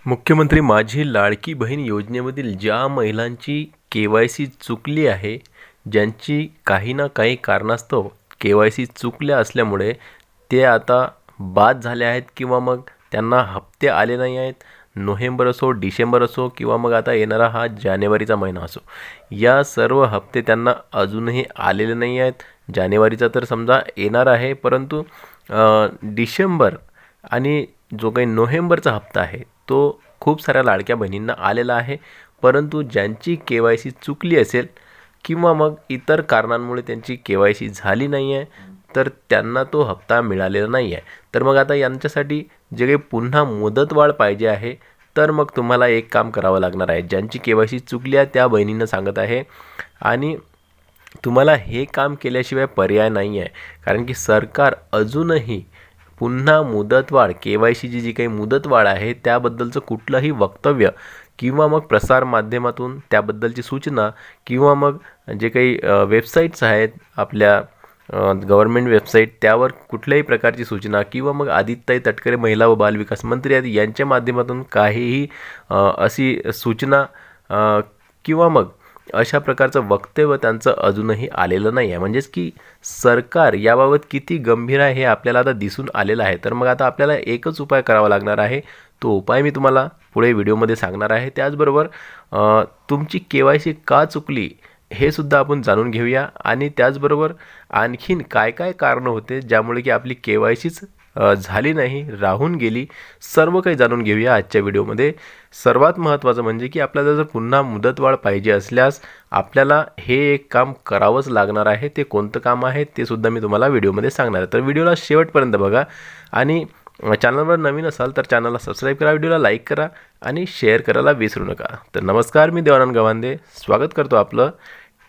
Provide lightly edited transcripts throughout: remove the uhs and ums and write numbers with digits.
मुख्यमंत्री माझी लाडकी बहीण योजनेमधील ज्या महिलांची के-वाय-सी चुकली आहे, ज्यांची काही ना काही कारणास्तव के-वाय-सी चुकल्या असल्यामुळे ते आता बाद झाले आहेत किंवा मग त्यांना हप्ते आले नाही आहेत. नोव्हेंबर असो, डिसेंबर असो किंवा मग आता येणारा हा जानेवारीचा महिना असो, या सर्व हप्ते त्यांना अजूनही आलेले नाही आहेत. जानेवारीचा तर समजा येणार आहे, परंतु डिसेंबर आणि जो काही नोव्हेंबरचा हप्ता आहे तो खूप साऱ्या लाडक्या बहिणींना आलेला आहे. परंतु ज्यांची के-वाय-सी चुकली असेल किंवा मग इतर कारणांमुळे त्यांची के-वाय-सी झाली नाही आहे, तर त्यांना तो हप्ता मिळालेला नाही आहे. तर मग आता यांच्यासाठी जे काही पुन्हा मुदतवाढ पाहिजे आहे, तर मग तुम्हाला एक काम करावं लागणार आहे. ज्यांची के-वाय-सी चुकली आहे त्या बहिणींना सांगत आहे आणि तुम्हाला हे काम केल्याशिवाय पर्याय नाही आहे. कारण की सरकार अजूनही पुन्हा मुदतवाढ के-वाय-सीची जी काही मुदतवाढ आहे त्याबद्दलचं कुठलंही वक्तव्य किंवा मग प्रसारमाध्यमातून त्याबद्दलची सूचना किंवा मग जे काही वेबसाईट्स आहेत आपल्या गव्हर्नमेंट वेबसाईट त्यावर कुठल्याही प्रकारची सूचना किंवा मग आदित्यताई तटकरे महिला व बालविकास मंत्री आहेत यांच्या माध्यमातून काहीही अशी सूचना किंवा मग अशा प्रकारचं वक्तव्य त्यांचं अजूनही आलेलं नाही आहे. म्हणजेच की सरकार याबाबत किती गंभीर आहे हे आपल्याला आता दिसून आलेलं आहे. तर मग आता आपल्याला एकच उपाय करावा लागणार आहे. तो उपाय मी तुम्हाला पुढे व्हिडिओमध्ये सांगणार आहे. त्याचबरोबर तुमची के-वाय-सी का चुकली हे सुद्धा आपण जाणून घेऊया आणि त्याचबरोबर आणखीन काय काय कारणं होते ज्यामुळे की आपली के-वाय-सीच झाली नाही, राहून गेली, सर्व काही जाणून घेऊया आजच्या व्हिडिओमध्ये. सर्वात महत्त्वाचं म्हणजे की आपल्याला जर पुन्हा मुदतवाढ पाहिजे असल्यास आपल्याला हे एक काम करावंच लागणार आहे. ते कोणतं काम आहे ते सुद्धा मी तुम्हाला व्हिडिओमध्ये सांगणार आहे. तर व्हिडिओला शेवटपर्यंत बघा आणि चॅनलवर नवीन असाल तर चॅनलला सबस्क्राईब करा, व्हिडिओला लाईक करा आणि शेअर करायला विसरू नका. तर नमस्कार, मी देवानंद गव्हांदे स्वागत करतो आपलं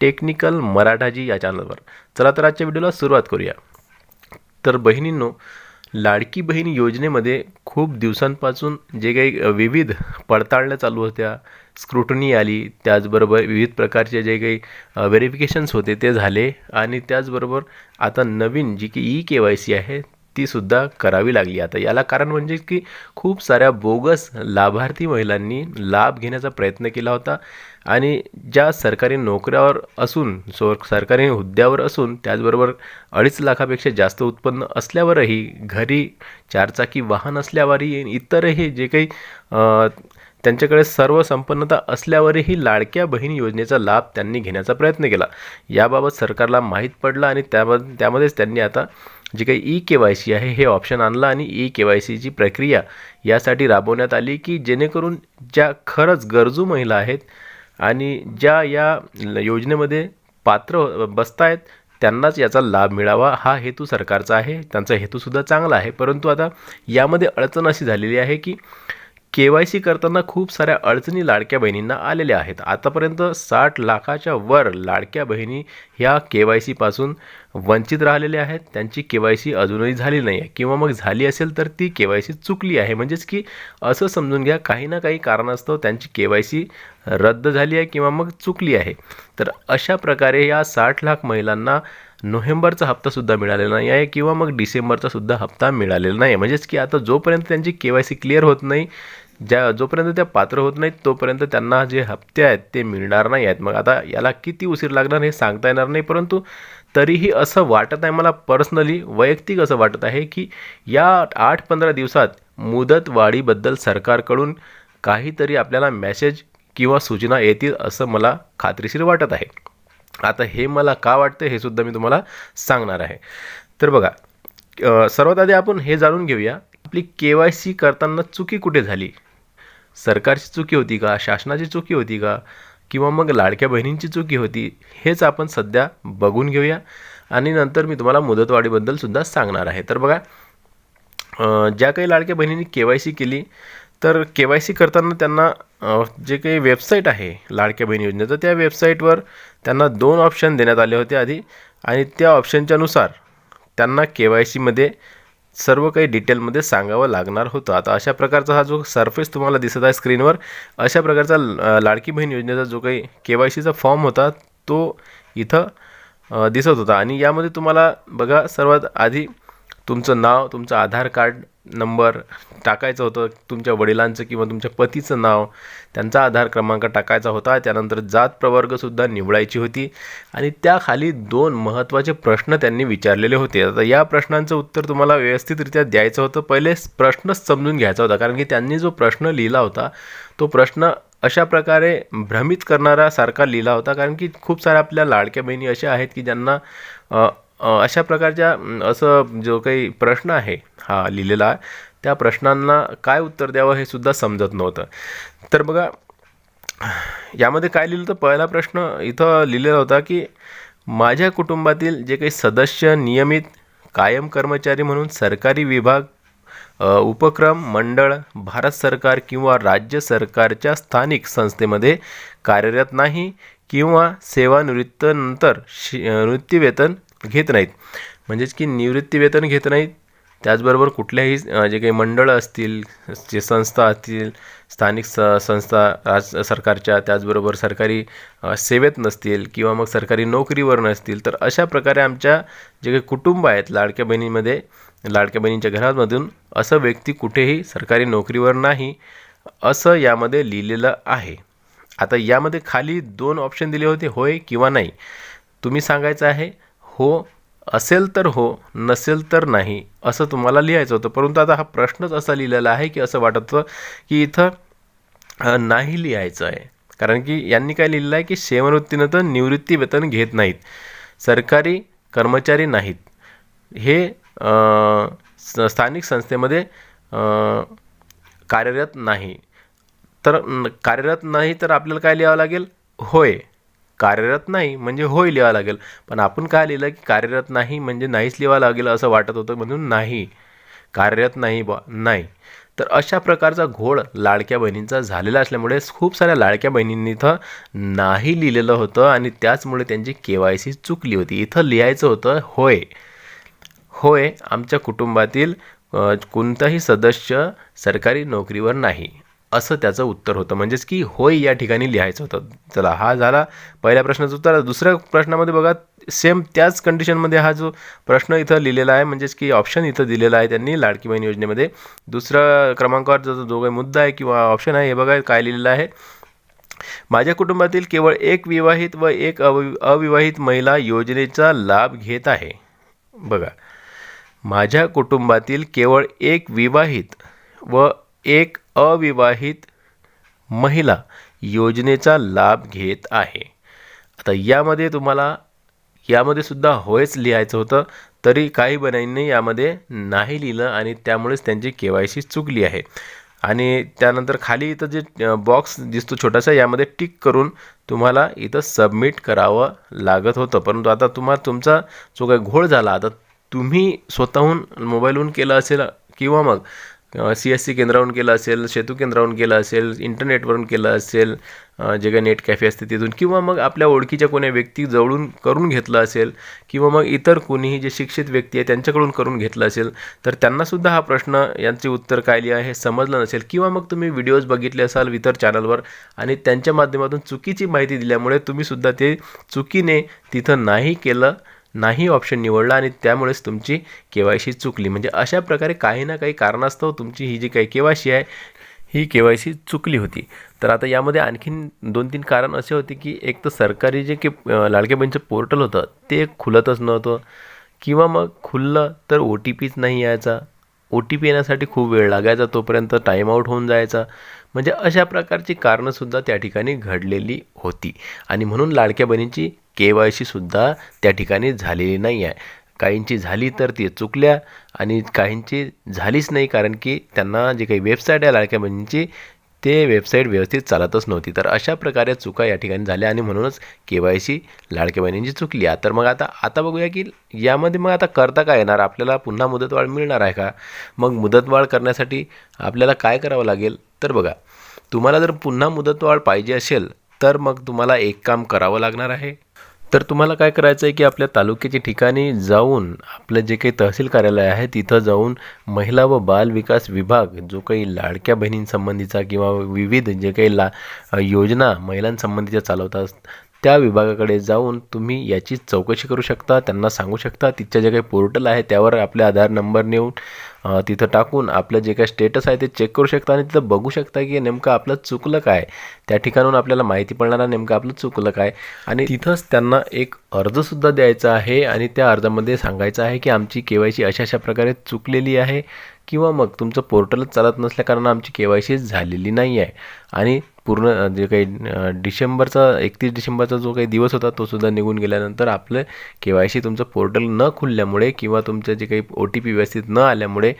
टेक्निकल मराठाजी या चॅनलवर. चला तर आजच्या व्हिडिओला सुरुवात करूया. तर बहिणींनो, लाडकी बहीण योजनेमध्ये खूप दिवसांपासून जे काही विविध पडताळण्या चालू होत्या, स्क्रुटनी आली, त्याचबरोबर विविध प्रकारचे जे काही व्हेरिफिकेशन्स होते ते झाले आणि त्याचबरोबर आता नवीन जी की ई-के-वाय-सी आहे तीसुद्धा करावी लागली. आता याला कारण म्हणजे की खूप साऱ्या बोगस लाभार्थी महिलांनी लाभ घेण्याचा प्रयत्न केला होता आणि ज्या सरकारी नोकऱ्यावर असून सरकारी हुद्द्यावर असून त्याचबरोबर 2.5 लाखापेक्षा जास्त उत्पन्न असल्यावरही, घरी चारचाकी वाहन असल्यावरही, इतरही जे काही त्यांच्याकडे सर्व संपन्नता असल्यावरही लाडक्या बहीण योजनेचा लाभ त्यांनी घेण्याचा प्रयत्न केला. याबाबत सरकारला माहीत पडलं आणि त्यामध्येच त्यांनी आता जे काही ई-के-वाय-सी आहे हे ऑप्शन आणलं आणि ई-के-वाय-सीची प्रक्रिया यासाठी राबवण्यात आली की जेणेकरून ज्या खरंच गरजू महिला आहेत आणि ज्या या योजनेमध्ये पात्र बसतायत त्यांनाच याचा लाभ मिळावा, हा हेतू सरकारचा आहे. त्यांचा हेतूसुद्धा चांगला आहे. परंतु आता यामध्ये अडचण अशी झालेली आहे की के-वाय-सी करताना खूप साऱ्या अडचणी लाडक्या बहिणींना आलेल्या आहेत. आतापर्यंत 60 लाखाच्या वर लाडक्या बहिणी ह्या के-वाय-सीपासून वंचित राहिलेल्या आहेत. त्यांची के-वाय-सी अजूनही झाली नाही आहे किंवा मग झाली असेल तर ती के-वाय-सी चुकली आहे. म्हणजेच की असं समजून घ्या, काही ना काही कारणास्तव त्यांची के-वाय-सी रद्द झाली आहे किंवा मग चुकली आहे. तर अशा प्रकारे या 60 लाख महिलांना नोव्हेंबरचा हप्तासुद्धा मिळालेला नाही आहे किंवा मग डिसेंबरचा सुद्धा हप्ता मिळालेला नाही आहे. म्हणजेच की आता जोपर्यंत त्यांची के-वाय-सी क्लिअर होत नाही, जोपर्यंत त्या पात्र होत नाहीत तोपर्यंत त्यांना जे हप्ते आहेत ते मिळणार नाही आहेत. मग आता याला किती उशीर लागणार हे सांगता येणार नाही, परंतु तरीही असं वाटत आहे, मला पर्सनली वैयक्तिक असं वाटत आहे की या 8-15 दिवसात मुदतवाढीबद्दल सरकारकडून काहीतरी आपल्याला मेसेज किंवा सूचना येतील असं मला खात्रीशीर वाटत आहे. आता हे मला का वाटतं हे सुद्धा मी तुम्हाला सांगणार आहे. तर बघा, सर्वात आधी आपण हे जाणून घेऊया, आपली के-वाय-सी करताना चुकी कुठे झाली. सरकारची चुकी होती का, शासनाची चुकी होती का, किंवा मग लाडक्या बहिणींची चुकी होती, हेच आपण सध्या बघून घेऊया आणि नंतर मी तुम्हाला मुदतवाढीबद्दल सुद्धा सांगणार आहे. तर बघा, ज्या काही लाडक्या बहिणींनी के-वाय-सी केली तर के-वाय-सी करताना त्यांना जे काही वेबसाईट आहे लाडक्या बहीण योजनेचं, त्या वेबसाईटवर त्यांना 2 ऑप्शन देण्यात आले होते आधी आणि त्या ऑप्शनच्यानुसार त्यांना के-वाय-सीमध्ये सर्व काही डिटेलमध्ये सांगावं लागणार होतं. आता अशा प्रकारचा हा जो सरफेस तुम्हाला दिसत आहे स्क्रीनवर, अशा प्रकारचा लाडकी बहीण योजनेचा जो काही के-वाय-सीचा फॉर्म होता तो इथं दिसत होता आणि यामध्ये तुम्हाला बघा, सर्वात आधी तुमचं नाव, तुमचं आधार कार्ड नंबर टाकायचं होतं, तुमच्या वडिलांचं किंवा तुमच्या पतीचं नाव, त्यांचा आधार क्रमांक टाकायचा होता, त्यानंतर जात प्रवर्गसुद्धा निवडायची होती आणि त्याखाली 2 महत्त्वाचे प्रश्न त्यांनी विचारलेले होते. आता या प्रश्नांचं उत्तर तुम्हाला व्यवस्थितरित्या द्यायचं होतं. पहिले प्रश्नच समजून घ्यायचा होता, कारण की त्यांनी जो प्रश्न लिहिला होता तो प्रश्न अशा प्रकारे भ्रमित करणाऱ्यासारखा लिहिला होता, कारण की खूप साऱ्या आपल्या लाडक्या बहिणी अशा आहेत की ज्यांना अशा प्रकारच्या असं जो काही प्रश्न आहे हा लिहिलेला, त्या प्रश्नांना काय उत्तर द्यावं हे सुद्धा समजत नव्हतं. तर बघा यामध्ये काय लिहिलं, तर पहिला प्रश्न इथं लिहिलेला होता की माझ्या कुटुंबातील जे काही सदस्य नियमित कायम कर्मचारी म्हणून सरकारी विभाग, उपक्रम, मंडळ, भारत सरकार किंवा राज्य सरकारच्या स्थानिक संस्थेमध्ये कार्यरत नाही किंवा सेवानिवृत्तीनंतर निवृत्तीवेतन घेत नाहीत. म्हणजेच की निवृत्तीवेतन घेत नाहीत, त्याचबरोबर कुठल्याही जे काही मंडळं असतील, जे संस्था असतील, स्थानिक संस्था सरकारच्या, त्याचबरोबर सरकारी सेवेत नसतील किंवा मग सरकारी नोकरीवर नसतील, तर अशा प्रकारे आमच्या जे काही कुटुंब आहेत लाडक्या बहिणींच्या घरामधून असं व्यक्ती कुठेही सरकारी नोकरीवर नाही असं यामध्ये लिहिलेलं आहे. आता यामध्ये खाली 2 ऑप्शन दिले होते, होय किंवा नाही. तुम्ही सांगायचं आहे हो असेल तर हो, नसेल तर नाही, असं तुम्हाला लिहायचं होतं. परंतु आता हा प्रश्नच असा लिहिलेला आहे की असं वाटत होतं की इथं नाही लिहायचं आहे, कारण की यांनी काय लिहिलेलं आहे की सेवानिवृत्तीनंतर निवृत्तीवेतन घेत नाहीत, सरकारी कर्मचारी नाहीत, हे स्थानिक संस्थेमध्ये कार्यरत नाही. तर कार्यरत नाही तर आपल्याला काय लिहावं लागेल, होय. कार्यरत नाही म्हणजे होय लिहावं लागेल. पण आपण काय लिहिलं की कार्यरत नाही म्हणजे नाहीच लिहावं लागेल असं वाटत होतं, म्हणून नाही, कार्यरत नाही नाही. तर अशा प्रकारचा घोळ लाडक्या बहिणींचा झालेला असल्यामुळे खूप साऱ्या लाडक्या बहिणींनी इथं नाही लिहिलेलं होतं आणि त्याचमुळे त्यांची KYC चुकली होती. इथं लिहायचं होतं होय. होय, आमच्या कुटुंबातील कोणताही सदस्य सरकारी नोकरीवर नाही, असं त्याचं उत्तर होतं. म्हणजेच की होय या ठिकाणी लिहायचं होतं. चला, हा झाला पहिल्या प्रश्नाचं उत्तर. दुसऱ्या प्रश्नामध्ये बघा, सेम त्याच कंडिशनमध्ये हा जो प्रश्न इथं लिहिलेला आहे, म्हणजेच की ऑप्शन इथं दिलेला आहे त्यांनी लाडकी बहीण योजनेमध्ये. दुसऱ्या क्रमांकावर जो काही मुद्दा आहे किंवा ऑप्शन आहे, हे बघा काय लिहिलेलं आहे. माझ्या कुटुंबातील केवळ एक विवाहित व एक अविवाहित महिला योजनेचा लाभ घेत आहे. बघा, माझ्या कुटुंबातील केवळ एक विवाहित व एक अविवाहित महिला योजनेचा लाभ घेत आहे. आता यामध्ये सुद्धा होयच लिहायचं होतं, तरी काही बहिणींनी यामध्ये नाही लिहिलं आणि त्यामुळेच त्यांची KYC चुकली आहे. आणि त्यानंतर खाली इथं जे बॉक्स दिसतो छोटासा, यामध्ये टिक करून तुम्हाला इथं सबमिट करावं लागत होतं. परंतु आता तुमचा जो काही घोळ झाला, आता तुम्ही स्वतःहून मोबाईलहून केलं असेल किंवा मग CSC केंद्रावरून केलं असेल, सेतू केंद्रावरून केलं असेल, इंटरनेटवरून केलं असेल, जे काही नेट कॅफे असते तिथून, किंवा मग आपल्या ओळखीच्या कोणी व्यक्ती जवळून करून घेतलं असेल, किंवा मग इतर कोणीही जे शिक्षित व्यक्ती आहे त्यांच्याकडून करून घेतलं असेल, तर त्यांनासुद्धा हा प्रश्न यांचे उत्तर काय लिहा हे समजलं नसेल, किंवा मग तुम्ही व्हिडिओज बघितले असाल इतर चॅनलवर आणि त्यांच्या माध्यमातून चुकीची माहिती दिल्यामुळे तुम्हीसुद्धा ते चुकीने तिथं नाही केलं, नाही ऑप्शन निवडला आणि त्यामुळेच तुमची KYC चुकली. म्हणजे अशा प्रकारे काही ना काही कारणास्तव तुमची ही जी काही KYC आहे ही KYC चुकली होती. तर आता यामध्ये आणखीन 2-3 कारण असे होते की एक तर सरकारी जे की लाडक्या बहिणीचं पोर्टल होतं ते खुलतच नव्हतं, किंवा मग खुललं तर OTPच नाही यायचा, OTP येण्यासाठी खूप वेळ लागायचा, तोपर्यंत टाईमआउट होऊन जायचा. म्हणजे अशा प्रकारची कारणंसुद्धा त्या ठिकाणी घडलेली होती आणि म्हणून लाडक्या बहिणींची KYC सुद्धा त्या ठिकाणी झालेली नाही आहे. काहींची झाली तर ती चुकल्या आणि काहींची झालीच नाही, कारण की त्यांना जे काही वेबसाईट आहे लाडक्या बहिणींची ते वेबसाईट व्यवस्थित चालतच नव्हती. तर अशा प्रकारे चुका या ठिकाणी झाल्या आणि म्हणूनच KYC लाडक्या बहिणींची चुकली आहे. तर मग आता बघूया की यामध्ये मग आता करता काय येणार, आपल्याला पुन्हा मुदतवाढ मिळणार आहे का? मग मुदतवाढ करण्यासाठी आपल्याला काय करावं लागेल, तर बघा, तुम्हाला जर पुन्हा मुदतवाढ पाहिजे असेल तर मग तुम्हाला एक काम करावं लागणार आहे. तर तुम्हाला काय करायचं आहे की आपल्या तालुक्याच्या ठिकाणी जाऊन आपलं जे काही तहसील कार्यालय आहे तिथं जाऊन महिला व बाल विकास विभाग जो काही लाडक्या बहिणींसंबंधीचा किंवा विविध जे काही योजना महिलांसंबंधीच्या चालवतात त्या विभागाकडे जाऊन तुम्ही याची चौकशी करू शकता, त्यांना सांगू शकता. तिथच्या जे काही पोर्टल आहे त्यावर आपले आधार नंबर नेऊन तिथं टाकून आपलं जे काही स्टेटस आहे ते चेक करू शकता आणि तिथं बघू शकता की नेमकं आपलं चुकलं काय. त्या ठिकाणून आपल्याला माहिती पडणार नेमकं आपलं चुकलं काय. आणि तिथंच त्यांना एक अर्जसुद्धा द्यायचा आहे आणि त्या अर्जामध्ये सांगायचं आहे की आमची KYC अशा प्रकारे चुकलेली आहे, किंवा मग तुमचं पोर्टलच चालत नसल्याकारणानं आमची KYC झालेली नाही आहे. आणि पूर्ण जे काही 31 डिसेंबरचा जो काही दिवस होता तो सुद्धा निघून गेल्यानंतर आपलं KYC तुमचं पोर्टल न खुलल्यामुळे किंवा तुमचं जे काही OTP व्यवस्थित न आल्यामुळे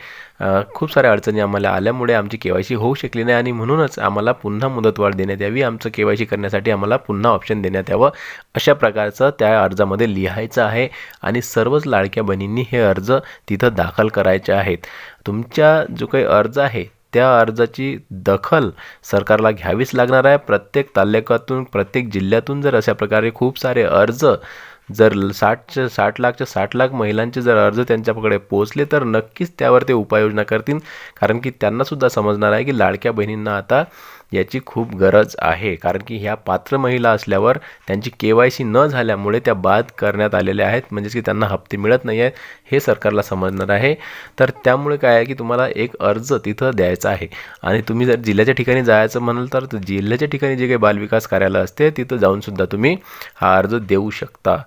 खूप साऱ्या अडचणी आम्हाला आल्यामुळे आमची KYC होऊ शकली नाही आणि म्हणूनच आम्हाला पुन्हा मुदतवाढ देण्यात यावी, आमचं KYC करण्यासाठी आम्हाला पुन्हा ऑप्शन देण्यात यावं, अशा प्रकारचं त्या अर्जामध्ये लिहायचं आहे. आणि सर्वच लाडक्या बहिणींनी हे अर्ज तिथं दाखल करायचे आहेत. तुमच्या जो काही अर्ज आहे त्या अर्जाची दखल सरकारला घ्यावीच लागणार आहे. प्रत्येक तालुक्यातून प्रत्येक जिल्ह्यातून जर अशा प्रकारे खूप सारे अर्ज जर 60 लाख महिलांचे जर अर्ज त्यांच्याकडे पोहोचले तर नक्कीच त्यावर ते उपाययोजना करतील. कारण की त्यांनासुद्धा समजणार आहे की लाडक्या बहिणींना आता याची खूप गरज आहे. कारण की ह्या पात्र महिला असल्यावर त्यांची KYC न झाल्यामुळे त्या बाद करण्यात आलेल्या आहेत, म्हणजेच की त्यांना हप्ते मिळत नाही आहेत, हे सरकारला समजणार आहे. तर त्यामुळे काय आहे की तुम्हाला एक अर्ज तिथं द्यायचा आहे. आणि तुम्ही जर जिल्ह्याच्या ठिकाणी जायचं म्हणाल तर जिल्ह्याच्या ठिकाणी जे काही बालविकास कार्यालय असते तिथं जाऊनसुद्धा तुम्ही हा अर्ज देऊ शकता.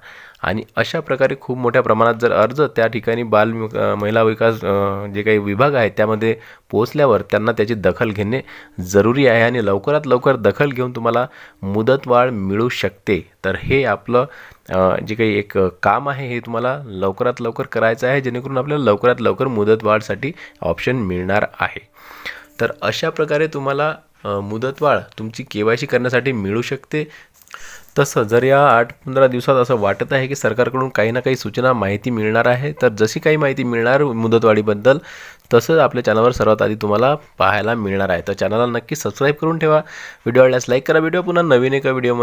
आणि अशा प्रकारे खूप मोठ्या प्रमाणात जर अर्ज त्या ठिकाणी महिला विकास जे काही विभाग आहे त्यामध्ये पोहोचल्यावर त्यांना त्याची दखल घेणे जरुरी आहे. आणि लवकरात लवकर दखल घेऊन तुम्हाला मुदतवाढ मिळू शकते. तर हे आपलं जे काही एक काम आहे हे तुम्हाला लवकरात लवकर करायचं आहे, जेणेकरून आपल्याला लवकरात लवकर मुदतवाढसाठी ऑप्शन मिळणार आहे. तर अशा प्रकारे तुम्हाला मुदतवाढ तुमची KYC करण्यासाठी मिळू शकते. तसं जर या 8-15 दिवसात असं वाटत आहे की सरकारकडून काही ना काही सूचना माहिती मिळणार आहे, तर जशी काही माहिती मिळणार मुदतवाढीबद्दल तसं आपल्या चॅनलवर सर्वात आधी तुम्हाला पाहायला मिळणार आहे. तर चॅनलला नक्की सबस्क्राईब करून ठेवा. व्हिडिओ आवडल्यास लाईक करा. व्हिडिओ पुन्हा नवीन एका व्हिडिओ